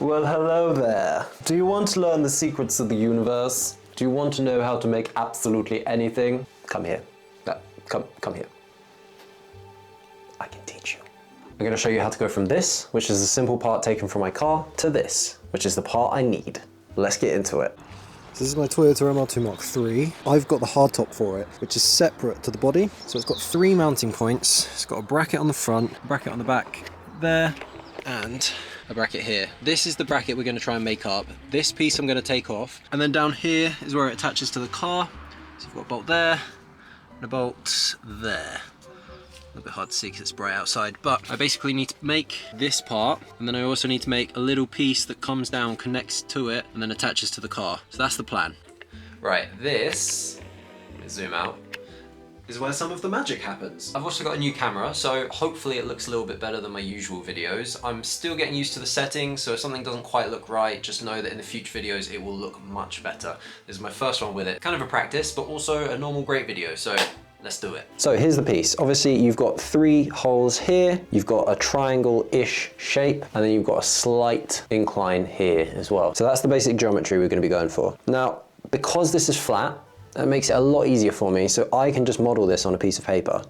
Well, hello there. Do you want to learn the secrets of the universe? Do you want to know how to make absolutely anything? Come here. Come here. I can teach you. I'm going to show you how to go from this, which is a simple part taken from my car, to this, which is the part I need. Let's get into it. So this is my Toyota MR2 MK3. I've got the hardtop for it, which is separate to the body. So it's got 3 mounting points. It's got a bracket on the front, a bracket on the back there, and a bracket here. This is the bracket we're going to try and make up. This piece I'm going to take off, and then down here is where it attaches to the car. So I've got a bolt there, and a bolt there. A little bit hard to see because it's bright outside, but I basically need to make this part, and then I also need to make a little piece that comes down, connects to it, and then attaches to the car. So that's the plan. Right, this, let me zoom out, is where some of the magic happens. I've also got a new camera, so hopefully it looks a little bit better than my usual videos. I'm still getting used to the settings, so if something doesn't quite look right, just know that in the future videos it will look much better. This is my first one with it. Kind of a practice, but also a normal great video, so let's do it. So here's the piece. Obviously you've got 3 holes here, you've got a triangle-ish shape, and then you've got a slight incline here as well. So that's the basic geometry we're going to be going for. Now, because this is flat, that makes it a lot easier for me, so I can just model this on a piece of paper.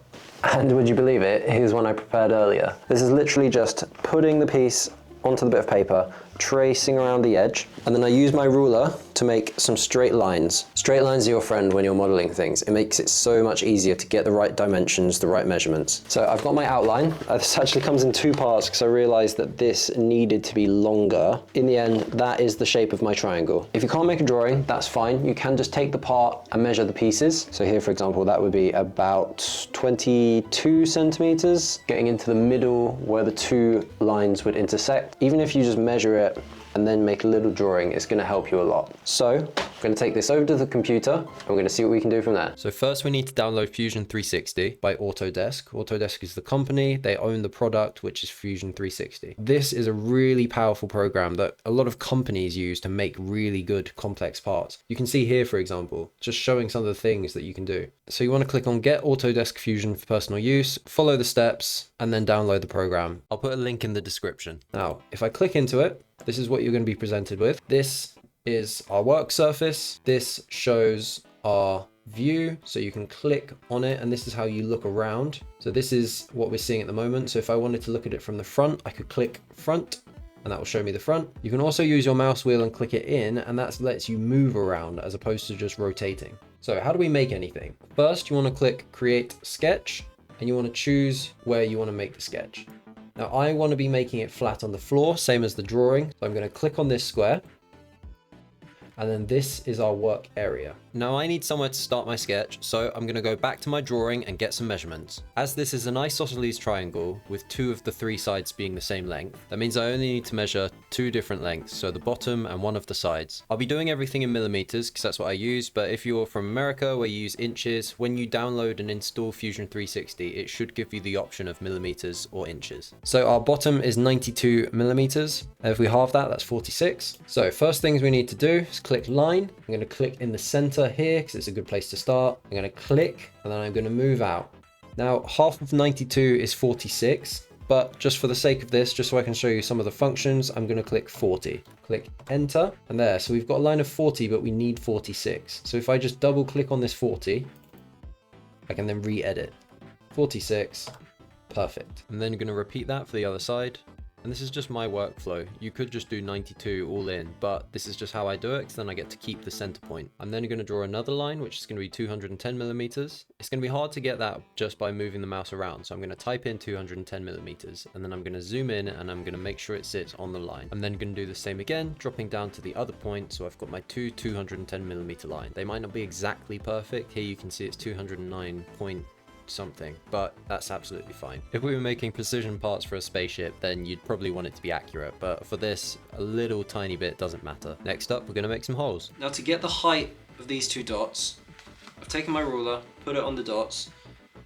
And would you believe it, here's one I prepared earlier. This is literally just putting the piece onto the bit of paper, tracing around the edge, and then I use my ruler to make some straight lines. Straight lines are your friend when you're modeling things. It makes it so much easier to get the right dimensions, the right measurements. So I've got my outline. This actually comes in 2 parts because I realized that this needed to be longer. In the end, that is the shape of my triangle. If you can't make a drawing, that's fine. You can just take the part and measure the pieces. So here, for example, that would be about 22 centimeters, getting into the middle where the 2 lines would intersect. Even if you just measure it and then make a little drawing, it's going to help you a lot. So I'm going to take this over to the computer and we're going to see what we can do from there. So first we need to download Fusion 360 by Autodesk. Autodesk is the company, they own the product, which is Fusion 360. This is a really powerful program that a lot of companies use to make really good complex parts. You can see here, for example, just showing some of the things that you can do. So you want to click on Get Autodesk Fusion for personal use, follow the steps, and then download the program. I'll put a link in the description. Now, if I click into it, this is what you're going to be presented with. This is our work surface. This shows our view, so you can click on it, and this is how you look around. So this is what we're seeing at the moment. So if I wanted to look at it from the front, I could click front, and that will show me the front. You can also use your mouse wheel and click it in, and that lets you move around as opposed to just rotating. So how do we make anything? First, you want to click Create Sketch, and you want to choose where you want to make the sketch. Now I want to be making it flat on the floor, same as the drawing. So I'm going to click on this square. And then this is our work area. Now I need somewhere to start my sketch, so I'm gonna go back to my drawing and get some measurements. As this is an isosceles triangle with 2 of the 3 sides being the same length, that means I only need to measure 2 different lengths, so the bottom and 1 of the sides. I'll be doing everything in millimeters because that's what I use, but if you're from America where you use inches, when you download and install Fusion 360, it should give you the option of millimeters or inches. So our bottom is 92 millimeters. If we halve that, that's 46. So first things we need to do is click line. I'm going to click in the center here because it's a good place to start. I'm going to click and then I'm going to move out. Now half of 92 is 46, but just for the sake of this, just so I can show you some of the functions, I'm going to click 40. Click enter, and there. So we've got a line of 40, but we need 46. So if I just double click on this 40, I can then re-edit. 46, perfect. I'm then going to repeat that for the other side. And this is just my workflow. You could just do 92 all in, but this is just how I do it, because then I get to keep the center point. I'm then going to draw another line, which is going to be 210 millimeters. It's going to be hard to get that just by moving the mouse around. So I'm going to type in 210 millimeters, and then I'm going to zoom in and I'm going to make sure it sits on the line. I'm then going to do the same again, dropping down to the other point. So I've got my 210 millimeter line. They might not be exactly perfect. Here you can see it's 209 point something, but that's absolutely fine. If we were making precision parts for a spaceship, then you'd probably want it to be accurate, but for this, a little tiny bit doesn't matter. Next up, we're going to make some holes. Now to get the height of these 2 dots, I've taken my ruler, put it on the dots.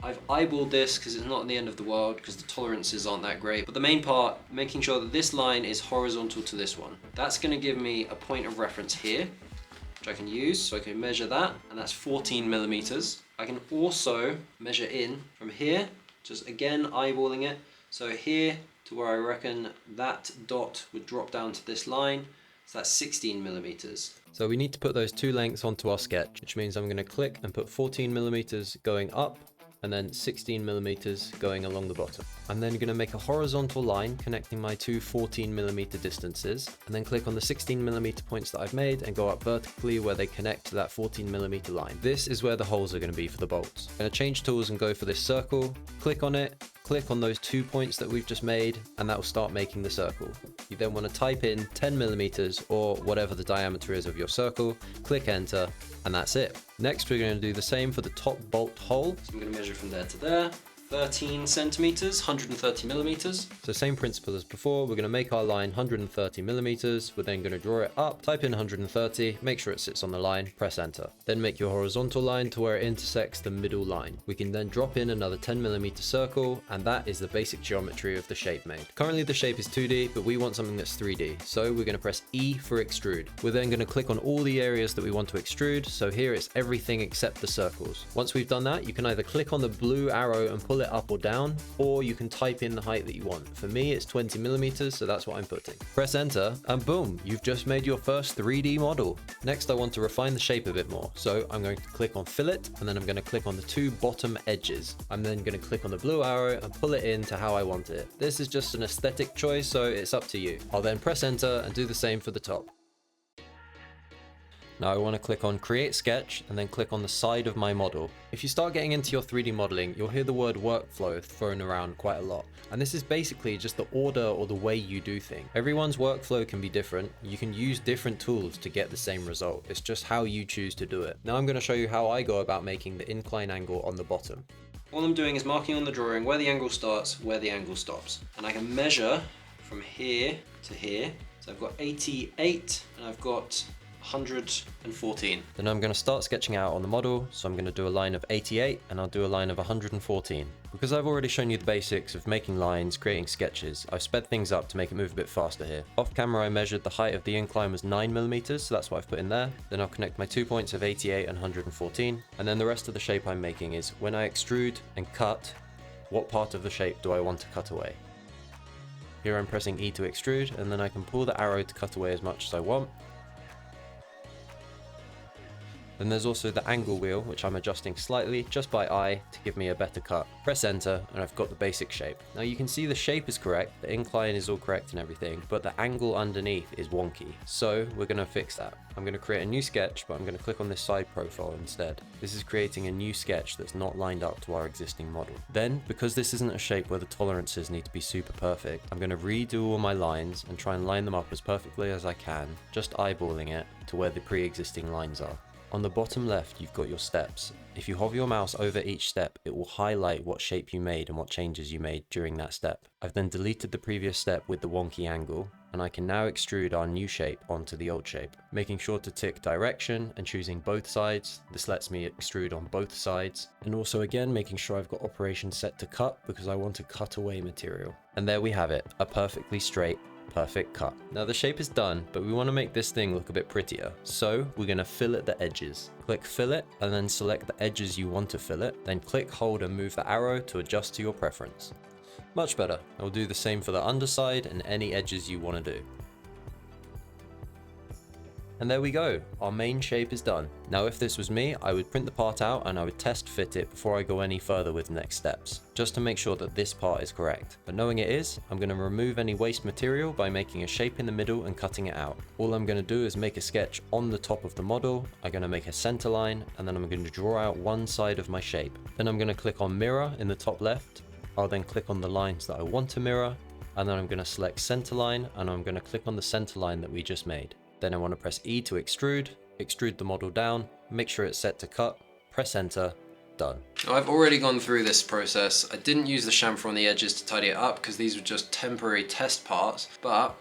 I've eyeballed this because it's not the end of the world because the tolerances aren't that great, but the main part, making sure that this line is horizontal to this one. That's going to give me a point of reference here, which I can use, so I can measure that, and that's 14 millimeters. I can also measure in from here, just again eyeballing it. So here to where I reckon that dot would drop down to this line. So that's 16 millimeters. So we need to put those two lengths onto our sketch, which means I'm going to click and put 14 millimeters going up and then 16 millimeters going along the bottom. I'm then going to make a horizontal line connecting my two 14 millimeter distances, and then click on the 16 millimeter points that I've made and go up vertically where they connect to that 14 millimeter line. This is where the holes are going to be for the bolts. I'm going to change tools and go for this circle, click on it, click on those 2 points that we've just made, and that will start making the circle. You then want to type in 10 millimeters or whatever the diameter is of your circle, click enter, and that's it. Next, we're going to do the same for the top bolt hole. So I'm going to measure from there to there. 13 centimeters, 130 millimeters. So same principle as before, we're going to make our line 130 millimeters. We're then going to draw it up, type in 130, make sure it sits on the line, press enter. Then make your horizontal line to where it intersects the middle line. We can then drop in another 10 millimeter circle, and that is the basic geometry of the shape made. Currently the shape is 2D, but we want something that's 3D. So we're going to press E for extrude. We're then going to click on all the areas that we want to extrude. So here it's everything except the circles. Once we've done that, you can either click on the blue arrow and pull it up or down, or you can type in the height that you want. For me, it's 20 millimeters, so that's what I'm putting. Press enter, and boom, you've just made your first 3D model. Next, I want to refine the shape a bit more. So I'm going to click on fillet, and then I'm going to click on the two bottom edges. I'm then going to click on the blue arrow and pull it in to how I want it. This is just an aesthetic choice, so it's up to you. I'll then press enter and do the same for the top. Now I want to click on create sketch and then click on the side of my model. If you start getting into your 3D modeling, you'll hear the word workflow thrown around quite a lot. And this is basically just the order or the way you do things. Everyone's workflow can be different. You can use different tools to get the same result. It's just how you choose to do it. Now I'm going to show you how I go about making the incline angle on the bottom. All I'm doing is marking on the drawing where the angle starts, where the angle stops. And I can measure from here to here. So I've got 88 and I've got 114. Then I'm going to start sketching out on the model, so I'm going to do a line of 88 and I'll do a line of 114. Because I've already shown you the basics of making lines, creating sketches, I've sped things up to make it move a bit faster here. Off camera I measured the height of the incline was 9 millimeters, so that's what I've put in there. Then I'll connect my 2 points of 88 and 114, and then the rest of the shape I'm making is when I extrude and cut, what part of the shape do I want to cut away? Here I'm pressing E to extrude, and then I can pull the arrow to cut away as much as I want. Then there's also the angle wheel, which I'm adjusting slightly just by eye to give me a better cut. Press enter and I've got the basic shape. Now you can see the shape is correct, the incline is all correct and everything, but the angle underneath is wonky. So we're going to fix that. I'm going to create a new sketch, but I'm going to click on this side profile instead. This is creating a new sketch that's not lined up to our existing model. Then, because this isn't a shape where the tolerances need to be super perfect, I'm going to redo all my lines and try and line them up as perfectly as I can, just eyeballing it to where the pre-existing lines are. On the bottom left, you've got your steps. If you hover your mouse over each step, it will highlight what shape you made and what changes you made during that step. I've then deleted the previous step with the wonky angle, and I can now extrude our new shape onto the old shape. Making sure to tick direction and choosing both sides. This lets me extrude on both sides. And also again, making sure I've got operation set to cut because I want to cut away material. And there we have it, a perfectly straight, perfect cut. Now the shape is done, but we want to make this thing look a bit prettier. So we're going to fillet the edges. Click fillet and then select the edges you want to fillet. Then click, hold and move the arrow to adjust to your preference. Much better. I'll do the same for the underside and any edges you want to do. And there we go, our main shape is done. Now if this was me, I would print the part out and I would test fit it before I go any further with next steps, just to make sure that this part is correct. But knowing it is, I'm going to remove any waste material by making a shape in the middle and cutting it out. All I'm going to do is make a sketch on the top of the model. I'm going to make a center line and then I'm going to draw out one side of my shape. Then I'm going to click on mirror in the top left. I'll then click on the lines that I want to mirror, and then I'm going to select center line and I'm going to click on the center line that we just made. Then I want to press E to extrude the model down, make sure it's set to cut, press enter, done. Now I've already gone through this process. I didn't use the chamfer on the edges to tidy it up because these were just temporary test parts, but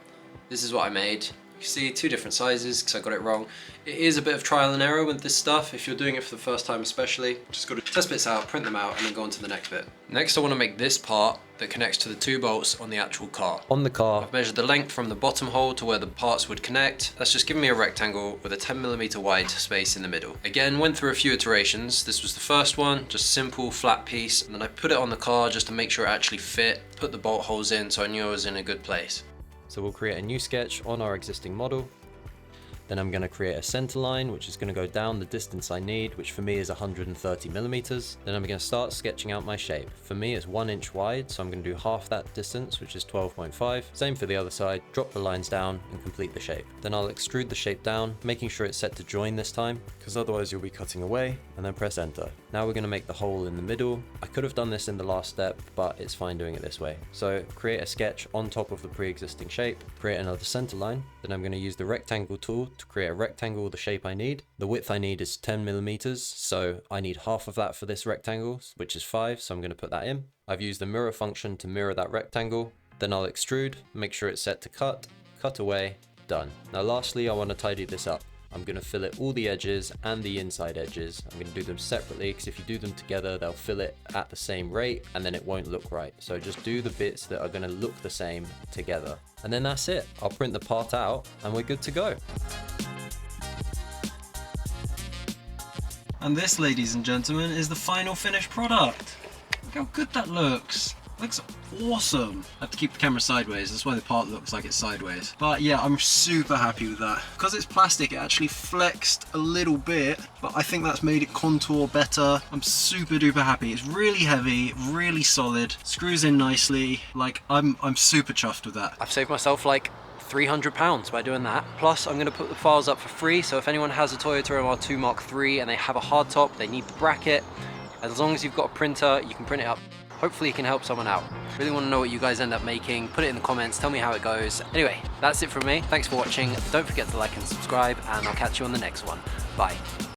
this is what I made. You You see, two different sizes because I got it wrong. It is a bit of trial and error with this stuff. If you're doing it for the first time especially, just got to test bits out, print them out, and then go on to the next bit. Next I want to make this part that connects to the two bolts on the actual car. On the car, I've measured the length from the bottom hole to where the parts would connect. That's just giving me a rectangle with a 10mm wide space in the middle. Again, went through a few iterations. This was the first one, just simple flat piece, and then I put it on the car just to make sure it actually fit, put the bolt holes in so I knew I was in a good place. So we'll create a new sketch on our existing model. Then I'm going to create a center line, which is going to go down the distance I need, which for me is 130mm. Then I'm going to start sketching out my shape. For me, it's 1 inch wide, so I'm going to do half that distance, which is 12.5. Same for the other side, drop the lines down and complete the shape. Then I'll extrude the shape down, making sure it's set to join this time, because otherwise you'll be cutting away, and then press enter. Now we're going to make the hole in the middle. I could have done this in the last step, but it's fine doing it this way. So create a sketch on top of the pre-existing shape, create another center line. Then I'm going to use the rectangle tool to create a rectangle the shape I need. The width I need is 10mm, so I need half of that for this rectangle, which is 5, so I'm going to put that in. I've used the mirror function to mirror that rectangle. Then I'll extrude, make sure it's set to cut, cut away, done. Now lastly, I want to tidy this up. I'm going to fillet all the edges and the inside edges. I'm going to do them separately because if you do them together, they'll fillet at the same rate and then it won't look right. So just do the bits that are going to look the same together. And then that's it. I'll print the part out and we're good to go. And this, ladies and gentlemen, is the final finished product. Look how good that looks. Looks awesome. I have to keep the camera sideways, that's why the part looks like it's sideways. But yeah, I'm super happy with that. Because it's plastic, it actually flexed a little bit, but I think that's made it contour better. I'm super duper happy. It's really heavy, really solid, screws in nicely. Like, I'm super chuffed with that. I've saved myself like £300 by doing that. Plus, I'm going to put the files up for free, so if anyone has a Toyota MR2 MK3 and they have a hardtop, they need the bracket, as long as you've got a printer, you can print it up. Hopefully it can help someone out. Really want to know what you guys end up making. Put it in the comments, tell me how it goes. Anyway, that's it from me. Thanks for watching. Don't forget to like and subscribe, and I'll catch you on the next one. Bye.